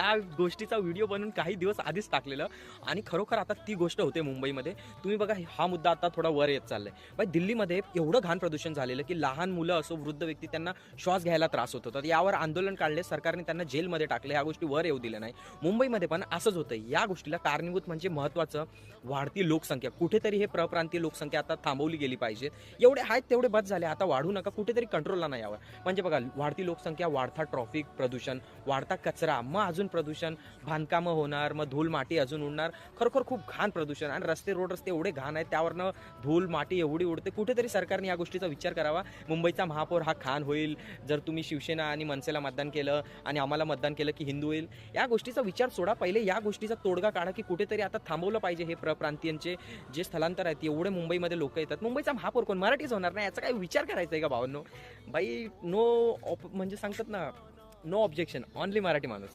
त्या गोष्टीचा व्हिडिओ बनवून काही दिवस आधीच टाकलेलं आणि खरोखर आता ती गोष्ट होते मुंबईमध्ये. तुम्ही बघा हा मुद्दा आता थोडा वर येत चाललाय. बाई दिल्लीमध्ये एवढं घाण प्रदूषण झालेलं की लहान मुलं असो वृद्ध व्यक्ती त्यांना श्वास घ्यायला त्रास होत होता. यावर आंदोलन काढले, सरकारने त्यांना जेलमध्ये टाकले, ह्या गोष्टी वर येऊ दिल्या नाही. मुंबईमध्ये पण असंच होतं. या गोष्टीला कारणीभूत म्हणजे महत्त्वाचं वाढती लोकसंख्या. कुठेतरी हे प्रप्रांतीय लोकसंख्या आता थांबवली गेली पाहिजे. एवढे आहेत तेवढे बस झाले, आता वाढू नका, कुठेतरी कंट्रोलला नाही यावर. म्हणजे बघा वाढती लोकसंख्या, वाढता ट्रॉफिक प्रदूषण, वाढता कचरा, मग अजून प्रदूषण, बांधकामं होणार, मग धूळ माती अजून उडणार. खरोखर खूप घाण प्रदूषण आणि रस्ते एवढे घाण आहेत, त्यावरनं धूळ माती एवढी उडते. कुठेतरी सरकारने या गोष्टीचा विचार करावा. मुंबईचा महापौर हा खान होईल जर तुम्ही शिवसेना आणि मनसेला मतदान केलं आणि आम्हाला मतदान केलं की हिंदू होईल. या गोष्टीचा विचार सोडा, पहिले या गोष्टीचा तोडगा काढा की कुठेतरी आता थांबवलं पाहिजे हे प्रप्रांतीयांचे जे स्थलांतर आहेत. एवढे मुंबईमध्ये लोक येतात, मुंबईचा महापौर कोण मराठीच होणार नाही, याचा काही विचार करायचा आहे का भावांनो? बाई नो म्हणजे सांगतात ना, नो ऑब्जेक्शन, ओनली मराठी माणूस.